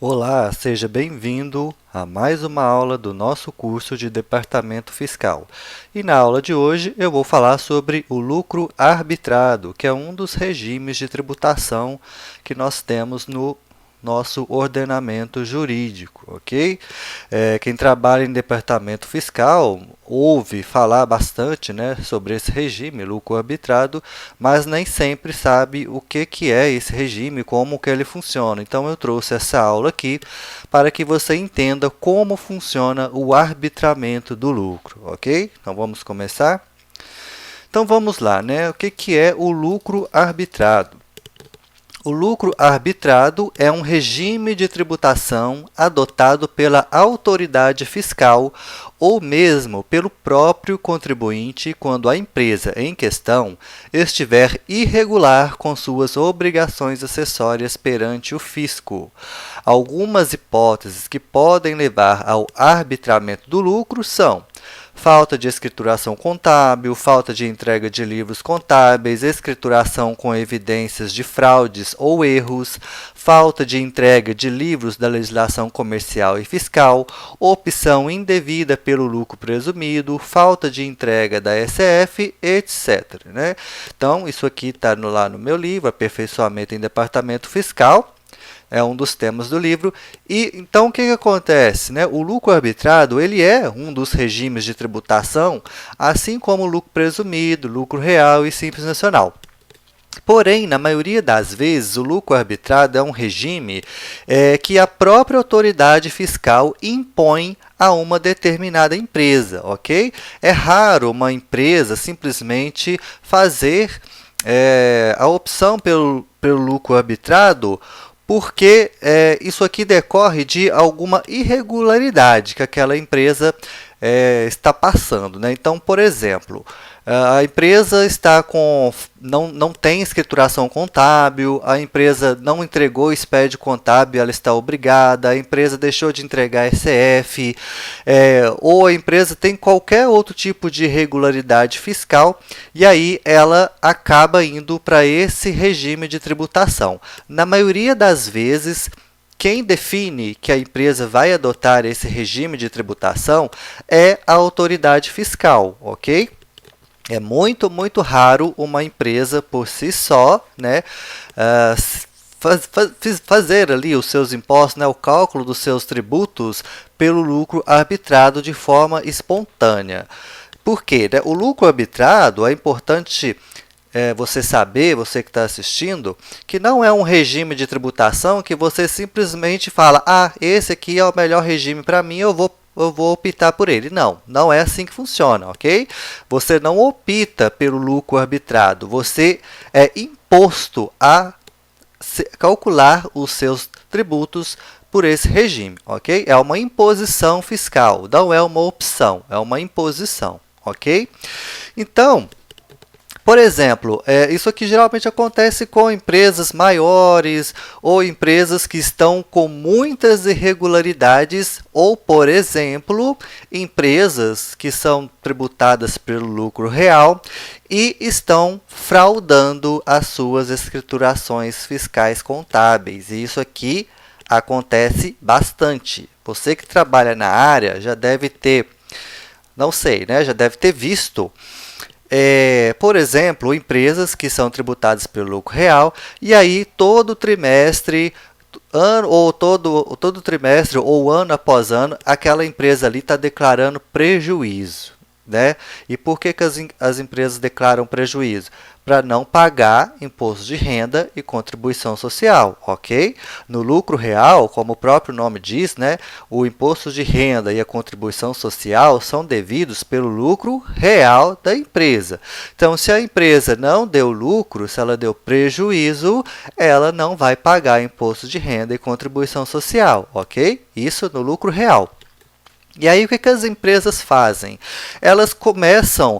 Olá, seja bem-vindo a mais uma aula do nosso curso de Departamento Fiscal. E na aula de hoje eu vou falar sobre o lucro arbitrado, que é um dos regimes de tributação que nós temos no nosso ordenamento jurídico, ok? Quem trabalha em departamento fiscal ouve falar bastante, né, sobre esse regime, lucro arbitrado, mas nem sempre sabe o que é esse regime, como que ele funciona. Então, eu trouxe essa aula aqui para que você entenda como funciona o arbitramento do lucro, ok? Então, vamos começar? Então, vamos lá, né? O que é o lucro arbitrado? O lucro arbitrado é um regime de tributação adotado pela autoridade fiscal ou mesmo pelo próprio contribuinte quando a empresa em questão estiver irregular com suas obrigações acessórias perante o fisco. Algumas hipóteses que podem levar ao arbitramento do lucro são falta de escrituração contábil, falta de entrega de livros contábeis, escrituração com evidências de fraudes ou erros, falta de entrega de livros da legislação comercial e fiscal, opção indevida pelo lucro presumido, falta de entrega da SF, etc. Né? Então, isso aqui está lá no meu livro, Aperfeiçoamento em Departamento Fiscal. É um dos temas do livro. E então o que acontece, né? O lucro arbitrado, ele é um dos regimes de tributação, assim como o lucro presumido, lucro real e simples nacional. Porém, na maioria das vezes, o lucro arbitrado é um regime que a própria autoridade fiscal impõe a uma determinada empresa, ok? É raro uma empresa simplesmente fazer a opção pelo lucro arbitrado, porque isso aqui decorre de alguma irregularidade que aquela empresa está passando, né? Então, por exemplo, a empresa está não tem escrituração contábil, a empresa não entregou o SPED contábil, ela está obrigada, a empresa deixou de entregar SF, ou a empresa tem qualquer outro tipo de irregularidade fiscal, e aí ela acaba indo para esse regime de tributação. Na maioria das vezes, quem define que a empresa vai adotar esse regime de tributação é a autoridade fiscal, ok? É muito, muito raro uma empresa por si só, né, fazer ali os seus impostos, né, o cálculo dos seus tributos pelo lucro arbitrado de forma espontânea. Por quê? Né? O lucro arbitrado é importante você saber, você que está assistindo, que não é um regime de tributação que você simplesmente fala, esse aqui é o melhor regime para mim, eu vou optar por ele. Não, não é assim que funciona, ok? Você não opta pelo lucro arbitrado, você é imposto a calcular os seus tributos por esse regime, ok? É uma imposição fiscal, não é uma opção, é uma imposição, ok? Então, por exemplo, isso aqui geralmente acontece com empresas maiores ou empresas que estão com muitas irregularidades ou, por exemplo, empresas que são tributadas pelo lucro real e estão fraudando as suas escriturações fiscais contábeis. E isso aqui acontece bastante. Você que trabalha na área já deve ter, não sei, né? Já deve ter visto por exemplo, empresas que são tributadas pelo lucro real, e aí todo trimestre, todo trimestre ou ano após ano, aquela empresa ali está declarando prejuízo. Né? E por que as empresas declaram prejuízo? Para não pagar imposto de renda e contribuição social, ok? No lucro real, como o próprio nome diz, né, o imposto de renda e a contribuição social são devidos pelo lucro real da empresa. Então, se a empresa não deu lucro, se ela deu prejuízo, ela não vai pagar imposto de renda e contribuição social, ok? Isso no lucro real. E aí, o que as empresas fazem? Elas começam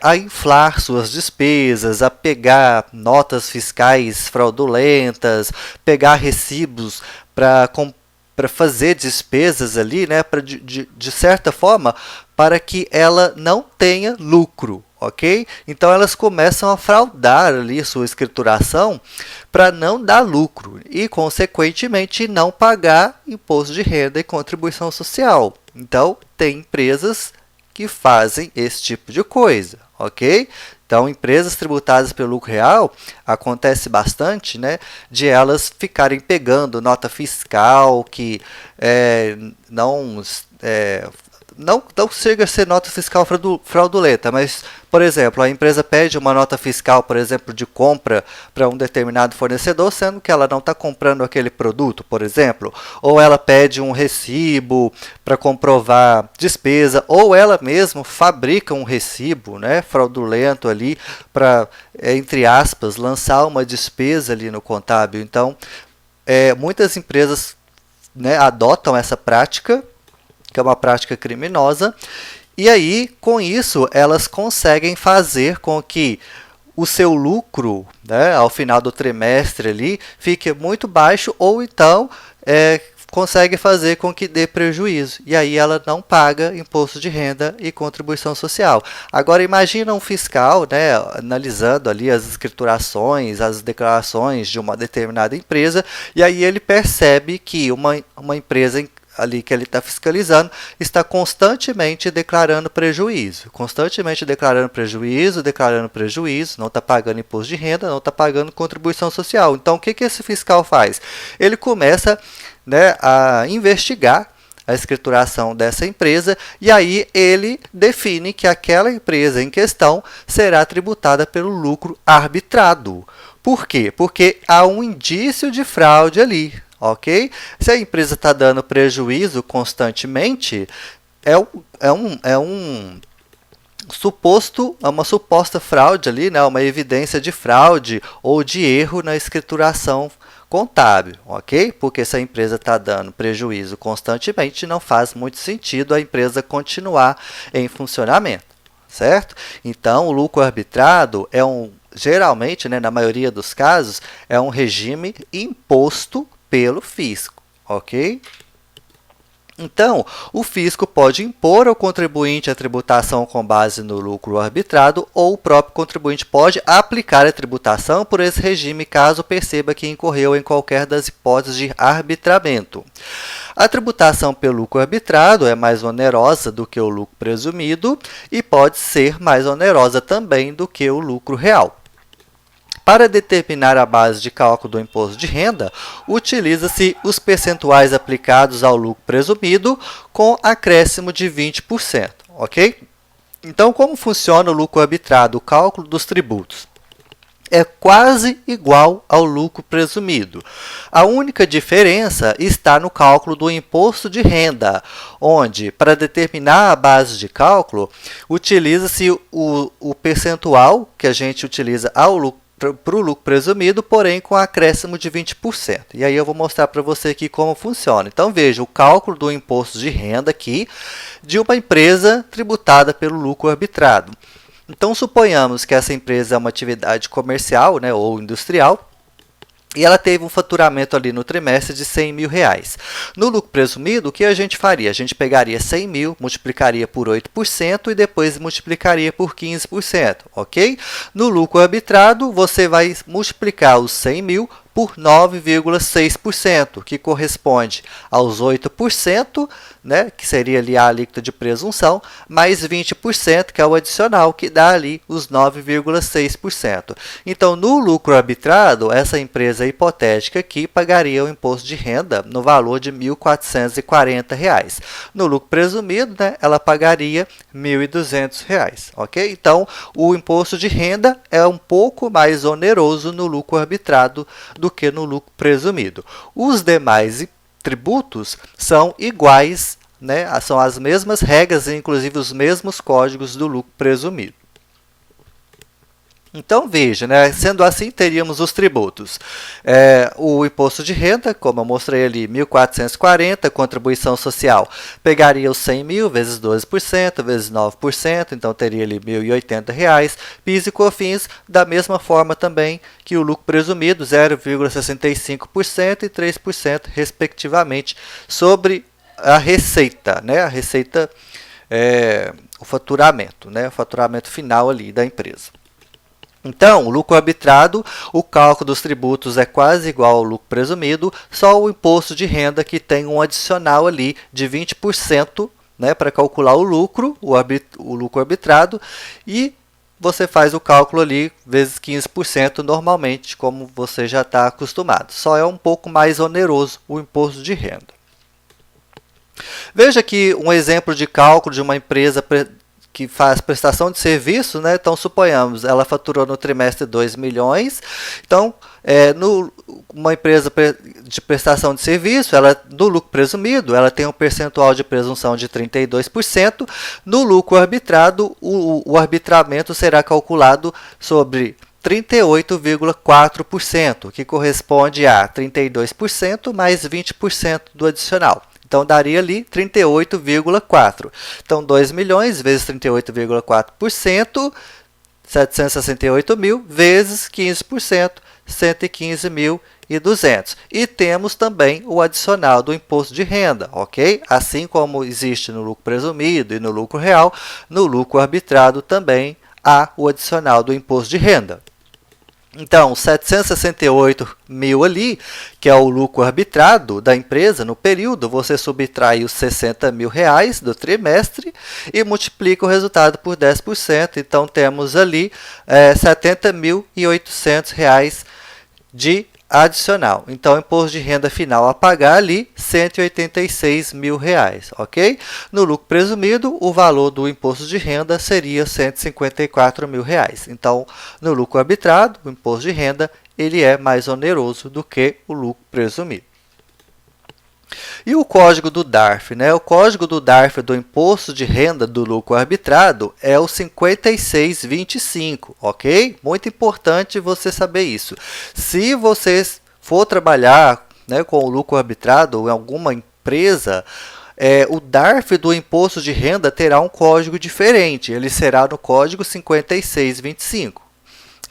a inflar suas despesas, a pegar notas fiscais fraudulentas, pegar recibos para fazer despesas ali, né, de certa forma, para que ela não tenha lucro, ok? Então elas começam a fraudar ali sua escrituração para não dar lucro e, consequentemente, não pagar imposto de renda e contribuição social. Então, tem empresas que fazem esse tipo de coisa, ok? Então, empresas tributadas pelo lucro real, acontece bastante, né, de elas ficarem pegando nota fiscal que não chega a ser nota fiscal fraudulenta, mas, por exemplo, a empresa pede uma nota fiscal, por exemplo, de compra para um determinado fornecedor, sendo que ela não está comprando aquele produto, por exemplo, ou ela pede um recibo para comprovar despesa, ou ela mesma fabrica um recibo, né, fraudulento ali para, entre aspas, lançar uma despesa ali no contábil. Então, muitas empresas, né, adotam essa prática, que é uma prática criminosa, e aí, com isso, elas conseguem fazer com que o seu lucro, né, ao final do trimestre ali, fique muito baixo, ou então consegue fazer com que dê prejuízo. E aí ela não paga imposto de renda e contribuição social. Agora, imagina um fiscal, né, analisando ali as escriturações, as declarações de uma determinada empresa, e aí ele percebe que uma empresa ali que ele está fiscalizando, está constantemente declarando prejuízo, não está pagando imposto de renda, não está pagando contribuição social. Então, o que esse fiscal faz? Ele começa, né, a investigar a escrituração dessa empresa e aí ele define que aquela empresa em questão será tributada pelo lucro arbitrado. Por quê? Porque há um indício de fraude ali. Ok? Se a empresa está dando prejuízo constantemente, é uma suposta fraude ali, né? Uma evidência de fraude ou de erro na escrituração contábil, ok? Porque se a empresa está dando prejuízo constantemente, não faz muito sentido a empresa continuar em funcionamento, certo? Então, o lucro arbitrado geralmente, né, na maioria dos casos, é um regime imposto pelo fisco, ok? Então, o fisco pode impor ao contribuinte a tributação com base no lucro arbitrado ou o próprio contribuinte pode aplicar a tributação por esse regime caso perceba que incorreu em qualquer das hipóteses de arbitramento. A tributação pelo lucro arbitrado é mais onerosa do que o lucro presumido e pode ser mais onerosa também do que o lucro real. Para determinar a base de cálculo do imposto de renda, utiliza-se os percentuais aplicados ao lucro presumido com acréscimo de 20%, ok? Então, como funciona o lucro arbitrado, o cálculo dos tributos? É quase igual ao lucro presumido. A única diferença está no cálculo do imposto de renda, onde, para determinar a base de cálculo, utiliza-se o percentual que a gente utiliza para o lucro presumido, porém com acréscimo de 20%. E aí eu vou mostrar para você aqui como funciona. Então, veja o cálculo do imposto de renda aqui de uma empresa tributada pelo lucro arbitrado. Então, suponhamos que essa empresa é uma atividade comercial, né, ou industrial, e ela teve um faturamento ali no trimestre de R$100.000. No lucro presumido, o que a gente faria? A gente pegaria 100 mil, multiplicaria por 8% e depois multiplicaria por 15%, ok? No lucro arbitrado, você vai multiplicar os 100 mil por 9,6%, que corresponde aos 8%, né, que seria ali a alíquota de presunção, mais 20%, que é o adicional, que dá ali os 9,6%. Então, no lucro arbitrado, essa empresa hipotética aqui pagaria o imposto de renda no valor de R$ 1.440. No lucro presumido, né, ela pagaria R$ 1.200, ok? Então, o imposto de renda é um pouco mais oneroso no lucro arbitrado do que no lucro presumido. Os demais tributos são iguais, né? São as mesmas regras, inclusive os mesmos códigos do lucro presumido. Então, veja, né? Sendo assim, teríamos os tributos. O imposto de renda, como eu mostrei ali, 1.440, contribuição social, pegaria os 100 mil vezes 12%, vezes 9%, então teria ali R$ 1.080. PIS e COFINS, da mesma forma também que o lucro presumido, 0,65% e 3%, respectivamente, sobre a receita, né? A receita o faturamento, né? O faturamento final ali da empresa. Então, o lucro arbitrado, o cálculo dos tributos é quase igual ao lucro presumido, só o imposto de renda que tem um adicional ali de 20%, né, para calcular o lucro arbitrado, e você faz o cálculo ali vezes 15% normalmente, como você já está acostumado. Só é um pouco mais oneroso o imposto de renda. Veja aqui um exemplo de cálculo de uma empresa que faz prestação de serviço, né? Então, suponhamos, ela faturou no trimestre 2 milhões. Então, uma empresa de prestação de serviço, no lucro presumido, ela tem um percentual de presunção de 32%. No lucro arbitrado, o arbitramento será calculado sobre 38,4%, que corresponde a 32% mais 20% do adicional. Então, daria ali 38,4%. Então, 2 milhões vezes 38,4%, 768 mil, vezes 15%, 115.200. E temos também o adicional do imposto de renda, ok? Assim como existe no lucro presumido e no lucro real, no lucro arbitrado também há o adicional do imposto de renda. Então, 768 mil ali, que é o lucro arbitrado da empresa no período, você subtrai os 60 mil reais do trimestre e multiplica o resultado por 10%. Então, temos ali 70.800 reais de adicional. Então, o imposto de renda final a pagar ali, 186 mil reais, ok? No lucro presumido, o valor do imposto de renda seria 154 mil reais. Então, no lucro arbitrado, o imposto de renda, ele é mais oneroso do que o lucro presumido. E o código do DARF, né? O código do DARF do imposto de renda do lucro arbitrado é o 5625, ok? Muito importante você saber isso. Se você for trabalhar, né, com o lucro arbitrado em alguma empresa, o DARF do imposto de renda terá um código diferente. Ele será no código 5625.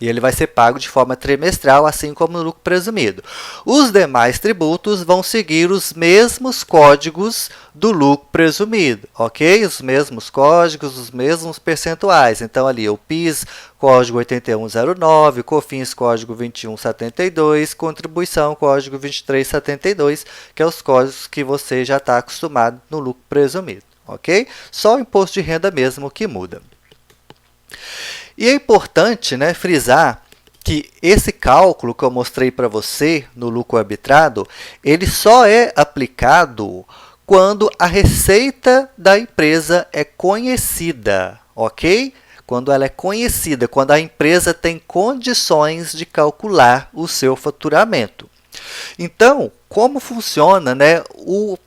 E ele vai ser pago de forma trimestral, assim como no lucro presumido. Os demais tributos vão seguir os mesmos códigos do lucro presumido, ok? Os mesmos códigos, os mesmos percentuais. Então, ali o PIS, código 8109, COFINS, código 2172, contribuição, código 2372, que é os códigos que você já está acostumado no lucro presumido, ok? Só o imposto de renda mesmo que muda. E é importante, né, frisar que esse cálculo que eu mostrei para você no lucro arbitrado, ele só é aplicado quando a receita da empresa é conhecida, ok? Quando ela é conhecida, quando a empresa tem condições de calcular o seu faturamento. Então, como funciona, né, o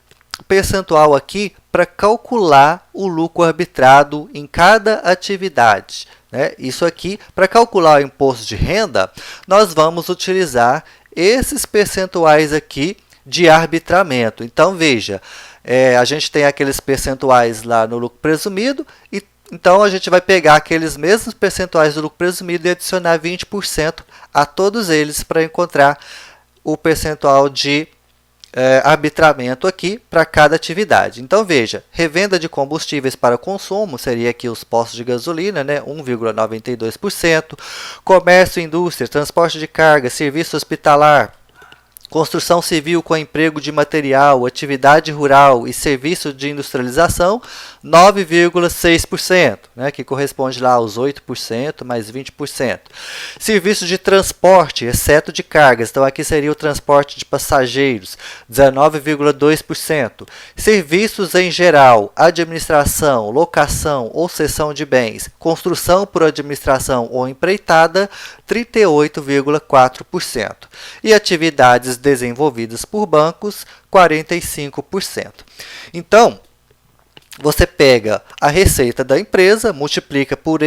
percentual aqui para calcular o lucro arbitrado em cada atividade? Isso aqui, para calcular o imposto de renda, nós vamos utilizar esses percentuais aqui de arbitramento. Então, veja, a gente tem aqueles percentuais lá no lucro presumido, e então a gente vai pegar aqueles mesmos percentuais do lucro presumido e adicionar 20% a todos eles para encontrar o percentual de arbitramento aqui para cada atividade. Então, veja, revenda de combustíveis para consumo, seria aqui os postos de gasolina, né, 1,92%, comércio e indústria, transporte de carga, serviço hospitalar, construção civil com emprego de material, atividade rural e serviço de industrialização, 9,6%, né, que corresponde lá aos 8% mais 20%. Serviço de transporte, exceto de cargas, então aqui seria o transporte de passageiros, 19,2%. Serviços em geral, administração, locação ou cessão de bens, construção por administração ou empreitada, 38,4%. E atividades desenvolvidas por bancos, 45%. Então, você pega a receita da empresa, multiplica por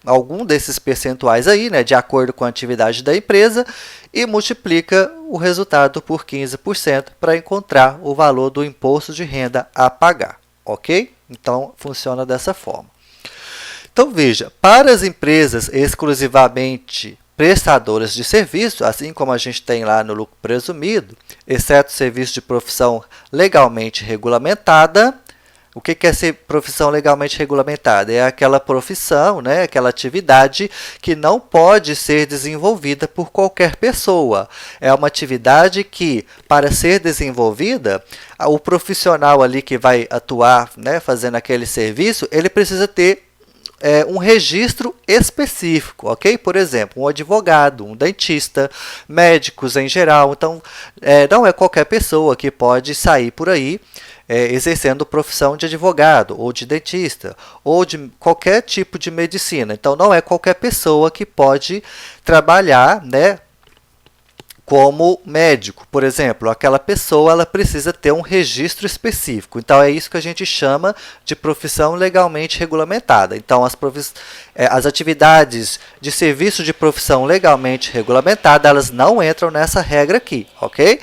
algum desses percentuais aí, né, de acordo com a atividade da empresa, e multiplica o resultado por 15% para encontrar o valor do imposto de renda a pagar, ok? Então, funciona dessa forma. Então, veja, para as empresas exclusivamente prestadoras de serviço, assim como a gente tem lá no lucro presumido, exceto serviço de profissão legalmente regulamentada, O que é ser profissão legalmente regulamentada? É aquela profissão, né, aquela atividade que não pode ser desenvolvida por qualquer pessoa. É uma atividade que, para ser desenvolvida, o profissional ali que vai atuar, né, fazendo aquele serviço, ele precisa ter um registro específico, ok? Por exemplo, um advogado, um dentista, médicos em geral. Então, não é qualquer pessoa que pode sair por aí exercendo profissão de advogado, ou de dentista, ou de qualquer tipo de medicina. Então, não é qualquer pessoa que pode trabalhar, né, como médico, por exemplo. Aquela pessoa ela precisa ter um registro específico. Então, é isso que a gente chama de profissão legalmente regulamentada. Então, as atividades de serviço de profissão legalmente regulamentada, elas não entram nessa regra aqui, ok?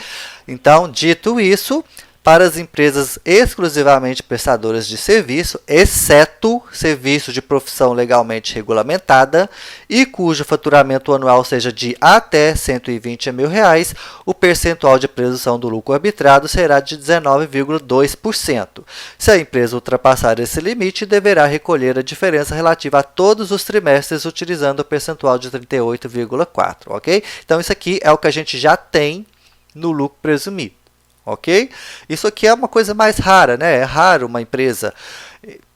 Então, dito isso, para as empresas exclusivamente prestadoras de serviço, exceto serviço de profissão legalmente regulamentada e cujo faturamento anual seja de até R$ 120 mil, o percentual de presunção do lucro arbitrado será de 19,2%. Se a empresa ultrapassar esse limite, deverá recolher a diferença relativa a todos os trimestres utilizando o percentual de 38,4%, ok? Então, isso aqui é o que a gente já tem no lucro presumido. Ok? Isso aqui é uma coisa mais rara, né? É raro uma empresa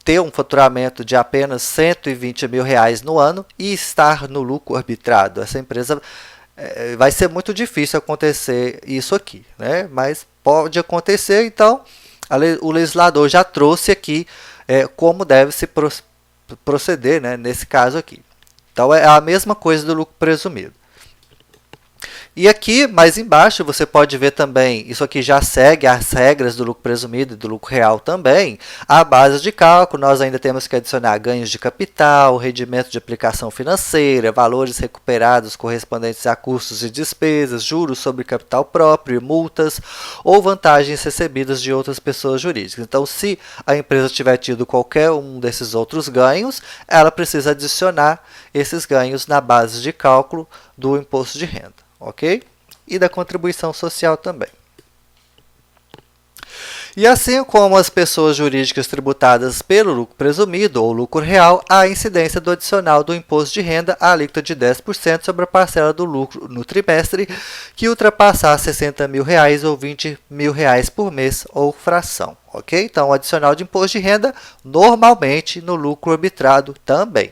ter um faturamento de apenas R$ 120 mil no ano e estar no lucro arbitrado. Essa empresa vai ser muito difícil acontecer isso aqui, né? Mas pode acontecer, então o legislador já trouxe aqui como deve se proceder, né, nesse caso aqui. Então é a mesma coisa do lucro presumido. E aqui, mais embaixo, você pode ver também, isso aqui já segue as regras do lucro presumido e do lucro real também. A base de cálculo, nós ainda temos que adicionar ganhos de capital, rendimento de aplicação financeira, valores recuperados correspondentes a custos e despesas, juros sobre capital próprio, multas ou vantagens recebidas de outras pessoas jurídicas. Então, se a empresa tiver tido qualquer um desses outros ganhos, ela precisa adicionar esses ganhos na base de cálculo do imposto de renda. Ok? E da contribuição social também. E assim como as pessoas jurídicas tributadas pelo lucro presumido ou lucro real, há a incidência do adicional do imposto de renda, a alíquota de 10% sobre a parcela do lucro no trimestre que ultrapassar R$ 60 mil ou R$ 20 mil por mês ou fração. Ok? Então, o adicional de imposto de renda normalmente no lucro arbitrado também.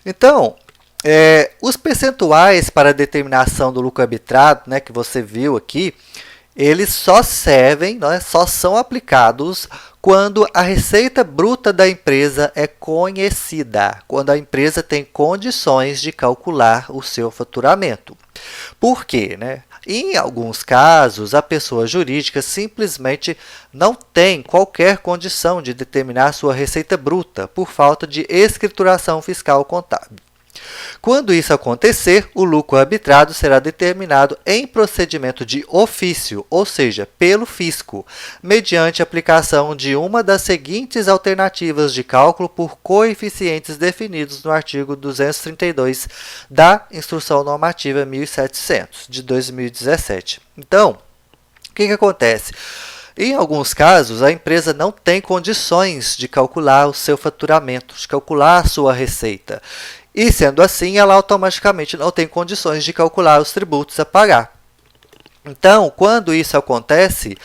Então, os percentuais para a determinação do lucro arbitrado, né, que você viu aqui, eles só servem, né, só são aplicados quando a receita bruta da empresa é conhecida, quando a empresa tem condições de calcular o seu faturamento. Por quê, né? Em alguns casos, a pessoa jurídica simplesmente não tem qualquer condição de determinar sua receita bruta por falta de escrituração fiscal contábil. Quando isso acontecer, o lucro arbitrado será determinado em procedimento de ofício, ou seja, pelo fisco, mediante aplicação de uma das seguintes alternativas de cálculo por coeficientes definidos no artigo 232 da Instrução Normativa 1700, de 2017. Então, o que acontece? Em alguns casos, a empresa não tem condições de calcular o seu faturamento, de calcular a sua receita. E, sendo assim, ela automaticamente não tem condições de calcular os tributos a pagar. Então, quando isso acontece,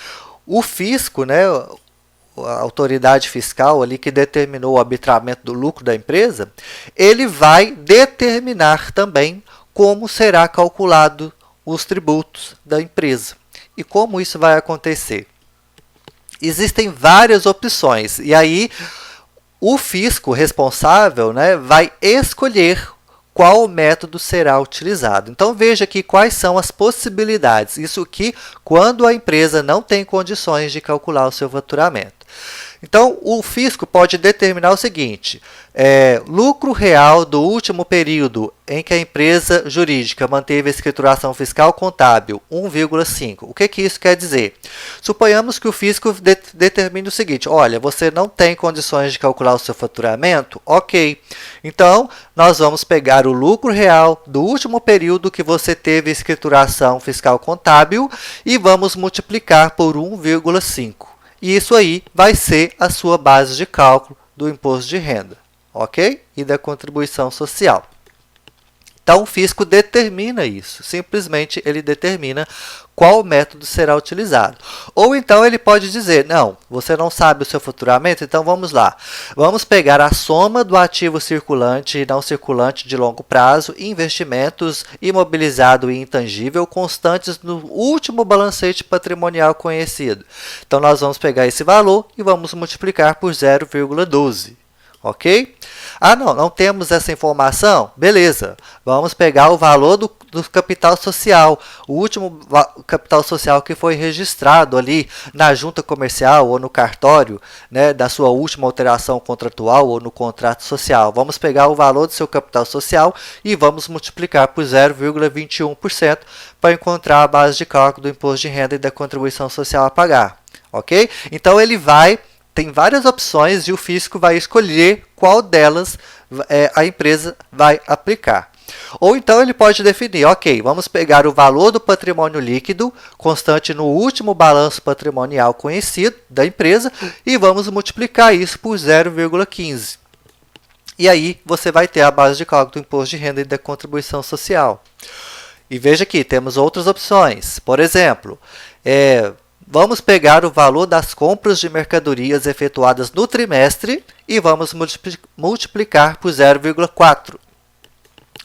o fisco, né, a autoridade fiscal ali que determinou o arbitramento do lucro da empresa, ele vai determinar também como será calculado os tributos da empresa. E como isso vai acontecer? Existem várias opções, e aí o fisco responsável, né, vai escolher qual método será utilizado. Então, veja aqui quais são as possibilidades. Isso aqui quando a empresa não tem condições de calcular o seu faturamento. Então, o fisco pode determinar o seguinte: lucro real do último período em que a empresa jurídica manteve a escrituração fiscal contábil, 1,5. O que isso quer dizer? Suponhamos que o fisco determine o seguinte: olha, você não tem condições de calcular o seu faturamento? Ok. Então, nós vamos pegar o lucro real do último período que você teve escrituração fiscal contábil e vamos multiplicar por 1,5. E isso aí vai ser a sua base de cálculo do imposto de renda, ok? E da contribuição social. Então, o fisco determina isso, simplesmente ele determina qual método será utilizado. Ou então ele pode dizer, não, você não sabe o seu faturamento, então vamos lá. Vamos pegar a soma do ativo circulante e não circulante de longo prazo, investimentos, imobilizado e intangível constantes no último balancete patrimonial conhecido. Então, nós vamos pegar esse valor e vamos multiplicar por 0,12. Ok? Ah, não temos essa informação? Beleza, vamos pegar o valor do capital social, o último capital social que foi registrado ali na junta comercial ou no cartório, né, da sua última alteração contratual ou no contrato social. Vamos pegar o valor do seu capital social e vamos multiplicar por 0,21% para encontrar a base de cálculo do imposto de renda e da contribuição social a pagar. Ok? Então, ele tem várias opções e o fisco vai escolher qual delas a empresa vai aplicar. Ou então ele pode definir, ok, vamos pegar o valor do patrimônio líquido constante no último balanço patrimonial conhecido da empresa e vamos multiplicar isso por 0,15. E aí você vai ter a base de cálculo do imposto de renda e da contribuição social. E veja aqui, temos outras opções. Por exemplo, vamos pegar o valor das compras de mercadorias efetuadas no trimestre e vamos multiplicar por 0,4.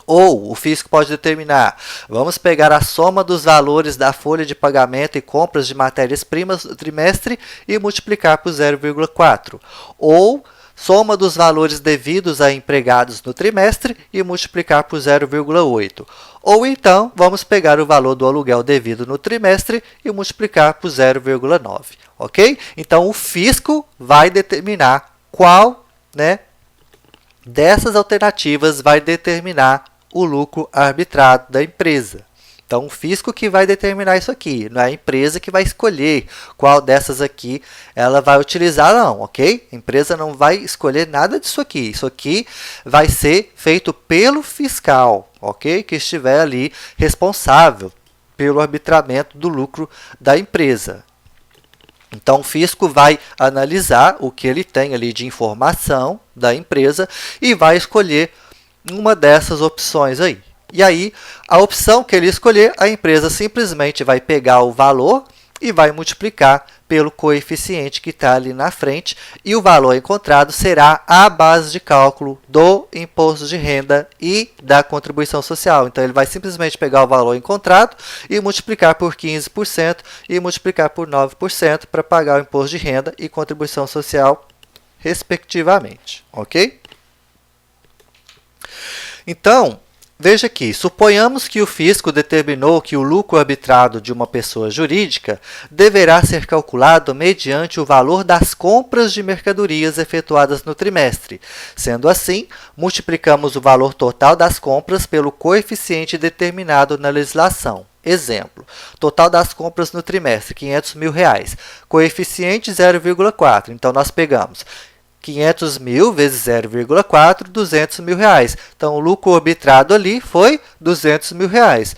Ou o fisco pode determinar, vamos pegar a soma dos valores da folha de pagamento e compras de matérias-primas do trimestre e multiplicar por 0,4. Ou soma dos valores devidos a empregados no trimestre e multiplicar por 0,8. Ou então, vamos pegar o valor do aluguel devido no trimestre e multiplicar por 0,9. Ok? Então, o fisco vai determinar qual, né, dessas alternativas vai determinar o lucro arbitrado da empresa. Então, o fisco que vai determinar isso aqui, não é a empresa que vai escolher qual dessas aqui ela vai utilizar, não, ok? A empresa não vai escolher nada disso aqui. Isso aqui vai ser feito pelo fiscal, ok? Que estiver ali responsável pelo arbitramento do lucro da empresa. Então, o fisco vai analisar o que ele tem ali de informação da empresa e vai escolher uma dessas opções aí. E aí, a opção que ele escolher, a empresa simplesmente vai pegar o valor e vai multiplicar pelo coeficiente que está ali na frente e o valor encontrado será a base de cálculo do imposto de renda e da contribuição social. Então, ele vai simplesmente pegar o valor encontrado e multiplicar por 15% e multiplicar por 9% para pagar o imposto de renda e contribuição social, respectivamente. Ok? Então, veja aqui, suponhamos que o fisco determinou que o lucro arbitrado de uma pessoa jurídica deverá ser calculado mediante o valor das compras de mercadorias efetuadas no trimestre. Sendo assim, multiplicamos o valor total das compras pelo coeficiente determinado na legislação. Exemplo, total das compras no trimestre, R$ 500.000, coeficiente 0,4. Então, nós pegamos 500 mil vezes 0,4, R$ 200.000. Então, o lucro arbitrado ali foi R$ 200.000.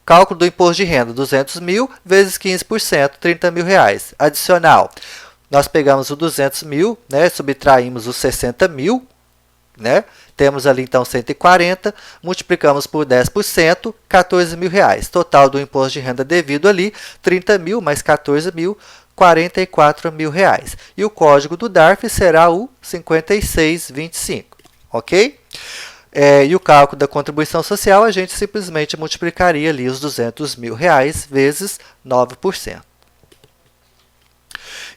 Cálculo do imposto de renda, 200 mil vezes 15%, R$ 30.000. Adicional, nós pegamos o 200 mil, né, subtraímos os 60 mil, né, temos ali então 140, multiplicamos por 10%, R$ 14.000. Total do imposto de renda devido ali, 30 mil mais 14 mil, R$ 44.000. E o código do DARF será o 5625, ok? E o cálculo da contribuição social, a gente simplesmente multiplicaria ali os R$ 200.000 vezes 9%.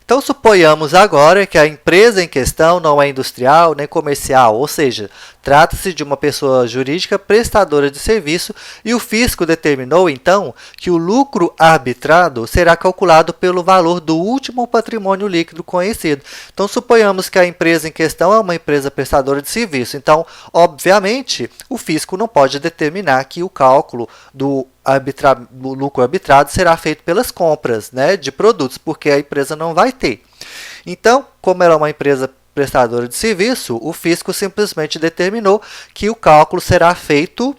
Então, suponhamos agora que a empresa em questão não é industrial nem comercial, ou seja, trata-se de uma pessoa jurídica prestadora de serviço e o fisco determinou, então, que o lucro arbitrado será calculado pelo valor do último patrimônio líquido conhecido. Então, suponhamos que a empresa em questão é uma empresa prestadora de serviço. Então, obviamente, o fisco não pode determinar que o cálculo do lucro arbitrado será feito pelas compras, né, de produtos, porque a empresa não vai ter. Então, como ela é uma empresa prestadora de serviço, o fisco simplesmente determinou que o cálculo será feito,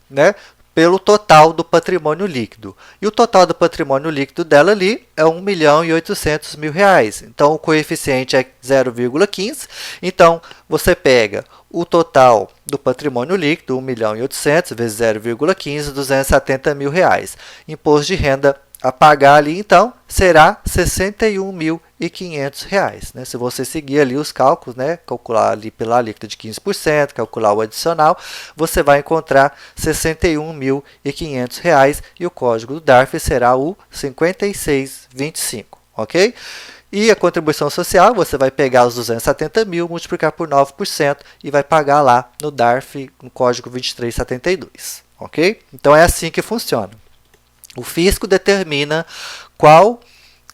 né, pelo total do patrimônio líquido. E o total do patrimônio líquido dela ali é R$ 1.800.000. Então, o coeficiente é 0,15. Então, você pega o total do patrimônio líquido, 1.800.000 vezes 0,15, R$ 270.000. Imposto de renda a pagar ali, então, será R$ 61.500, né? Se você seguir ali os cálculos, né? Calcular ali pela alíquota de 15%, calcular o adicional, você vai encontrar R$ 61.500 e o código do DARF será o 5625, ok? E a contribuição social, você vai pegar os 270.000, multiplicar por 9% e vai pagar lá no DARF, no código 2372, ok? Então, é assim que funciona. O fisco determina qual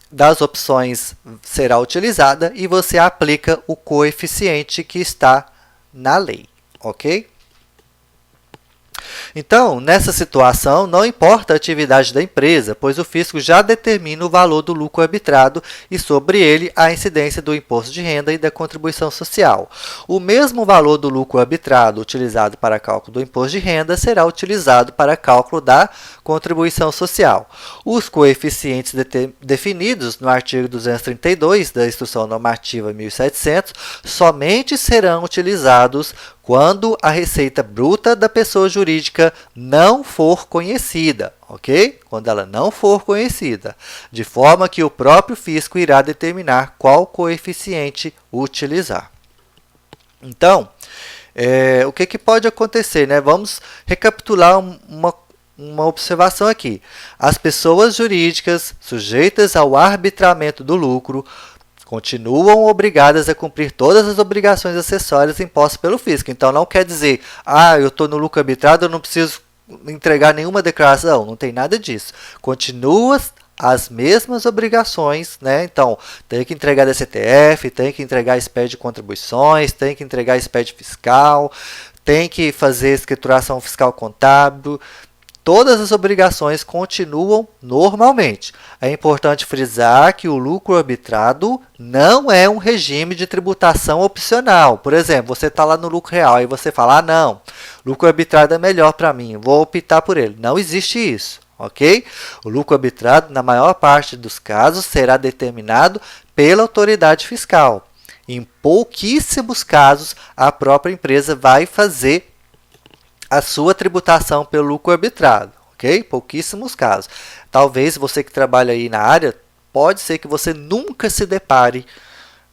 das opções será utilizada e você aplica o coeficiente que está na lei, ok? Então, nessa situação, não importa a atividade da empresa, pois o fisco já determina o valor do lucro arbitrado e sobre ele a incidência do imposto de renda e da contribuição social. O mesmo valor do lucro arbitrado utilizado para cálculo do imposto de renda será utilizado para cálculo da contribuição social. Os coeficientes definidos no artigo 232 da Instrução Normativa 1700 somente serão utilizados quando a receita bruta da pessoa jurídica não for conhecida, ok? Quando ela não for conhecida, de forma que o próprio fisco irá determinar qual coeficiente utilizar. Então, o que pode acontecer, né? Vamos recapitular uma observação aqui. As pessoas jurídicas sujeitas ao arbitramento do lucro continuam obrigadas a cumprir todas as obrigações acessórias impostas pelo fisco. Então, não quer dizer, eu estou no lucro arbitrado, eu não preciso entregar nenhuma declaração. Não tem nada disso. Continua as mesmas obrigações, né? Então, tem que entregar DCTF, tem que entregar SPED de contribuições, tem que entregar SPED fiscal, tem que fazer escrituração fiscal contábil. Todas as obrigações continuam normalmente. É importante frisar que o lucro arbitrado não é um regime de tributação opcional. Por exemplo, você está lá no lucro real e você fala, não, lucro arbitrado é melhor para mim, vou optar por ele. Não existe isso, ok? O lucro arbitrado, na maior parte dos casos, será determinado pela autoridade fiscal. Em pouquíssimos casos, a própria empresa vai fazer a sua tributação pelo lucro arbitrado, ok? Pouquíssimos casos. Talvez você que trabalha aí na área, pode ser que você nunca se depare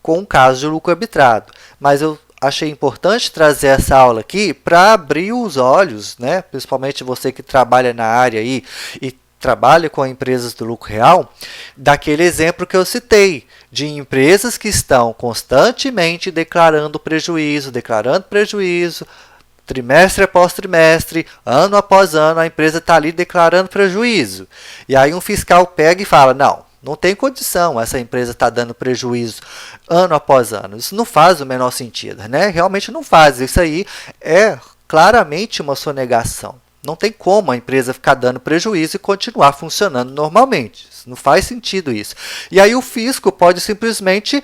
com um caso de lucro arbitrado, mas eu achei importante trazer essa aula aqui para abrir os olhos, né? Principalmente você que trabalha na área aí e trabalha com empresas do lucro real, daquele exemplo que eu citei, de empresas que estão constantemente declarando prejuízo, trimestre após trimestre, ano após ano, a empresa está ali declarando prejuízo. E aí um fiscal pega e fala, não tem condição, essa empresa está dando prejuízo ano após ano. Isso não faz o menor sentido, né? Realmente não faz. Isso aí é claramente uma sonegação. Não tem como a empresa ficar dando prejuízo e continuar funcionando normalmente. Não faz sentido isso. E aí o fisco pode simplesmente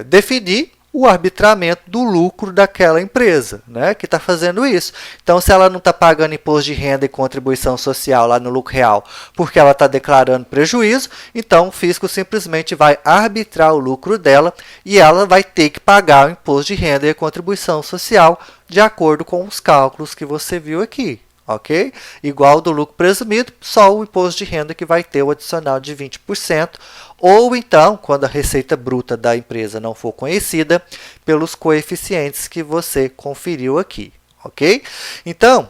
definir o arbitramento do lucro daquela empresa, né, que está fazendo isso. Então, se ela não está pagando imposto de renda e contribuição social lá no lucro real porque ela está declarando prejuízo, então o fisco simplesmente vai arbitrar o lucro dela e ela vai ter que pagar o imposto de renda e a contribuição social de acordo com os cálculos que você viu aqui. Ok? Igual do lucro presumido, só o imposto de renda que vai ter o adicional de 20%, ou então, quando a receita bruta da empresa não for conhecida, pelos coeficientes que você conferiu aqui. Ok? Então,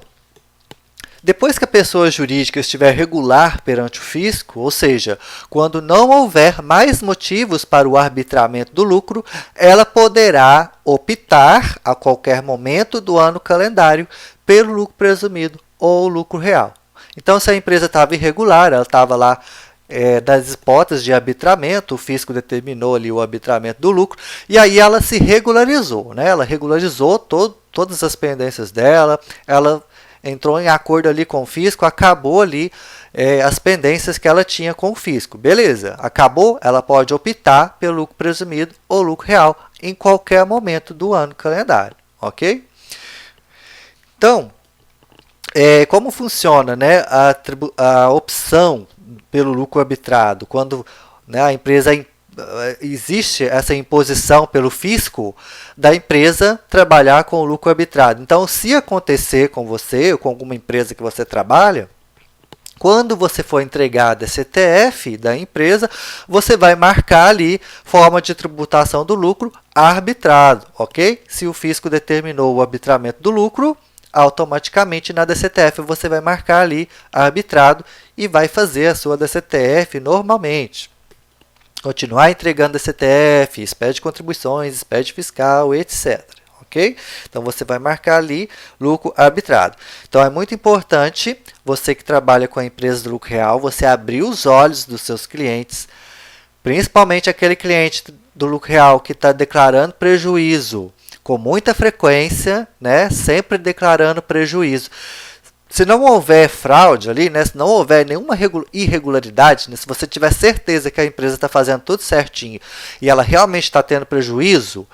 depois que a pessoa jurídica estiver regular perante o fisco, ou seja, quando não houver mais motivos para o arbitramento do lucro, ela poderá optar a qualquer momento do ano calendário pelo lucro presumido ou lucro real. Então, se a empresa estava irregular, ela estava lá das hipóteses de arbitramento, o fisco determinou ali o arbitramento do lucro, e aí ela se regularizou, né? Ela regularizou todas as pendências dela, ela entrou em acordo ali com o fisco, acabou ali as pendências que ela tinha com o fisco. Beleza, acabou, ela pode optar pelo lucro presumido ou lucro real em qualquer momento do ano calendário, ok? Então, Como funciona, né, a opção pelo lucro arbitrado? Quando, né, a empresa existe essa imposição pelo fisco da empresa trabalhar com o lucro arbitrado. Então, se acontecer com você ou com alguma empresa que você trabalha, quando você for entregar a CTF da empresa, você vai marcar ali forma de tributação do lucro arbitrado, ok? Se o fisco determinou o arbitramento do lucro, automaticamente na DCTF você vai marcar ali arbitrado e vai fazer a sua DCTF normalmente. Continuar entregando DCTF, SPED de contribuições, SPED fiscal, etc. Ok? Então, você vai marcar ali lucro arbitrado. Então, é muito importante, você que trabalha com a empresa do lucro real, você abrir os olhos dos seus clientes, principalmente aquele cliente do lucro real que está declarando prejuízo com muita frequência, né? Sempre declarando prejuízo. Se não houver fraude ali, né? Se não houver nenhuma irregularidade, né? Se você tiver certeza que a empresa está fazendo tudo certinho e ela realmente está tendo prejuízo,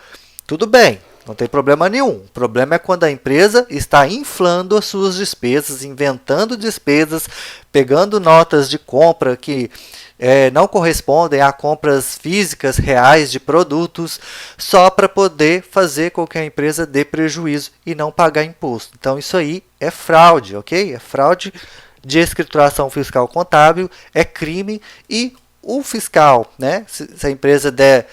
tudo bem. Não tem problema nenhum. O problema é quando a empresa está inflando as suas despesas, inventando despesas, pegando notas de compra que não correspondem a compras físicas reais de produtos, só para poder fazer com que a empresa dê prejuízo e não pagar imposto. Então, isso aí é fraude, ok? É fraude de escrituração fiscal contábil, é crime e o fiscal, né? Se a empresa der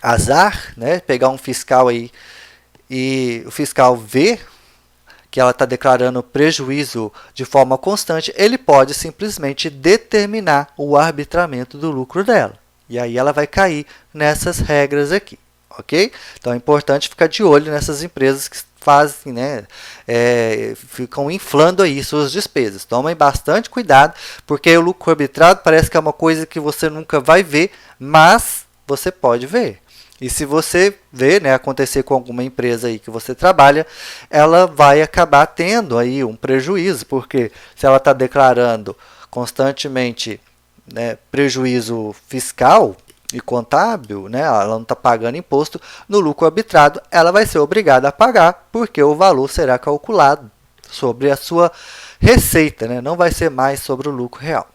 azar, né, pegar um fiscal aí e o fiscal ver que ela está declarando prejuízo de forma constante, ele pode simplesmente determinar o arbitramento do lucro dela. E aí ela vai cair nessas regras aqui, ok? Então é importante ficar de olho nessas empresas que fazem, né, ficam inflando aí suas despesas. Tomem bastante cuidado, porque o lucro arbitrado parece que é uma coisa que você nunca vai ver, mas você pode ver. E se você vê, né, acontecer com alguma empresa aí que você trabalha, ela vai acabar tendo aí um prejuízo, porque se ela está declarando constantemente, né, prejuízo fiscal e contábil, né, ela não está pagando imposto, no lucro arbitrado ela vai ser obrigada a pagar, porque o valor será calculado sobre a sua receita, né, não vai ser mais sobre o lucro real.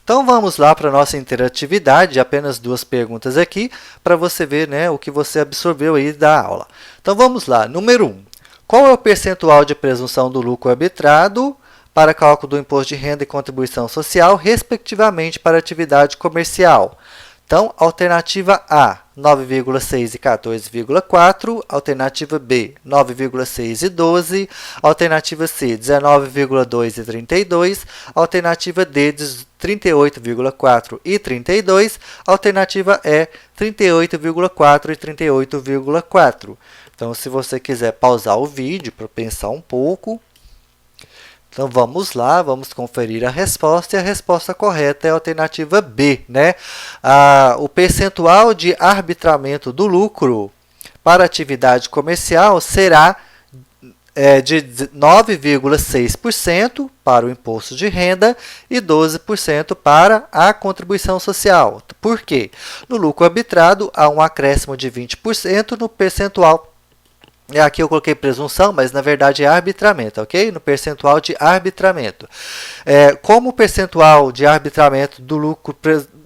Então, vamos lá para a nossa interatividade, apenas 2 perguntas aqui, para você ver, né, o que você absorveu aí da aula. Então, vamos lá. Número 1. Qual é o percentual de presunção do lucro arbitrado para cálculo do imposto de renda e contribuição social, respectivamente para atividade comercial? Então, alternativa A, 9,6 e 14,4, alternativa B, 9,6 e 12, alternativa C, 19,2 e 32, alternativa D, 38,4 e 32, alternativa E, 38,4 e 38,4. Então, se você quiser pausar o vídeo para pensar um pouco. Então, vamos lá, vamos conferir a resposta, e a resposta correta é a alternativa B, né? O percentual de arbitramento do lucro para atividade comercial será de 9,6% para o imposto de renda e 12% para a contribuição social. Por quê? No lucro arbitrado, há um acréscimo de 20% no percentual. Aqui eu coloquei presunção, mas na verdade é arbitramento, ok? No percentual de arbitramento. Como o percentual de arbitramento do lucro,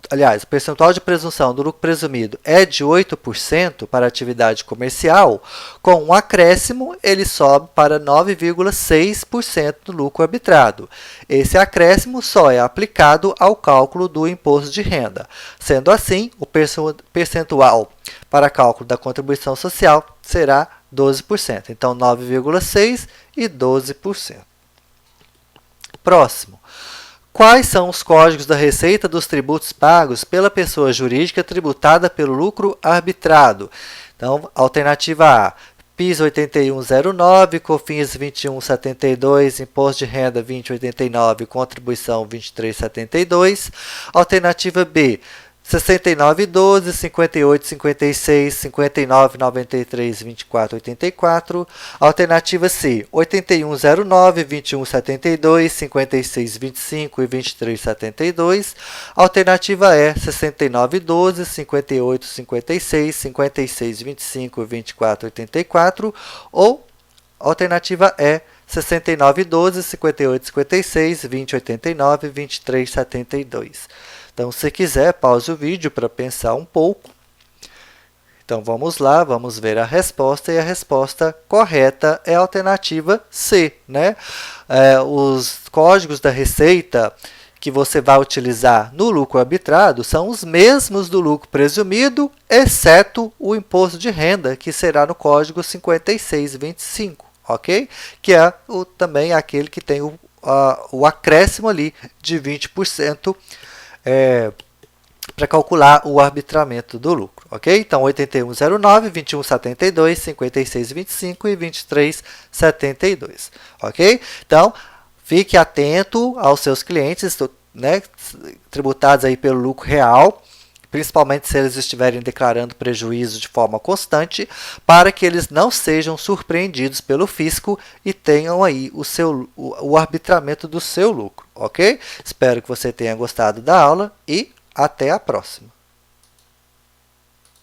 aliás, o percentual de presunção do lucro presumido é de 8% para atividade comercial, com um acréscimo ele sobe para 9,6% do lucro arbitrado. Esse acréscimo só é aplicado ao cálculo do imposto de renda. Sendo assim, o percentual para cálculo da contribuição social será 12%. Então, 9,6% e 12%. Próximo. Quais são os códigos da receita dos tributos pagos pela pessoa jurídica tributada pelo lucro arbitrado? Então, alternativa A, PIS 8109, COFINS 2172, Imposto de Renda 2089, Contribuição 2372. Alternativa B, 69,12, 58,56, 59,93, 24,84. Alternativa C, 81,09, 21,72, 56,25 e 23,72. Alternativa E, 69,12, 58,56, 56,25 e 24,84. Ou Alternativa E, 69,12, 58,56, 20,89, 23,72. Então, se quiser, pause o vídeo para pensar um pouco. Então, vamos lá, vamos ver a resposta, e a resposta correta é a alternativa C, né? Os códigos da receita que você vai utilizar no lucro arbitrado são os mesmos do lucro presumido, exceto o imposto de renda, que será no código 5625, ok? Que é também aquele que tem o acréscimo ali de 20%, para calcular o arbitramento do lucro, ok? Então, 81,09, 21,72, 56,25 e 23,72, ok? Então, fique atento aos seus clientes, né, tributados aí pelo lucro real, principalmente se eles estiverem declarando prejuízo de forma constante, para que eles não sejam surpreendidos pelo fisco e tenham aí o arbitramento do seu lucro, ok? Espero que você tenha gostado da aula e até a próxima.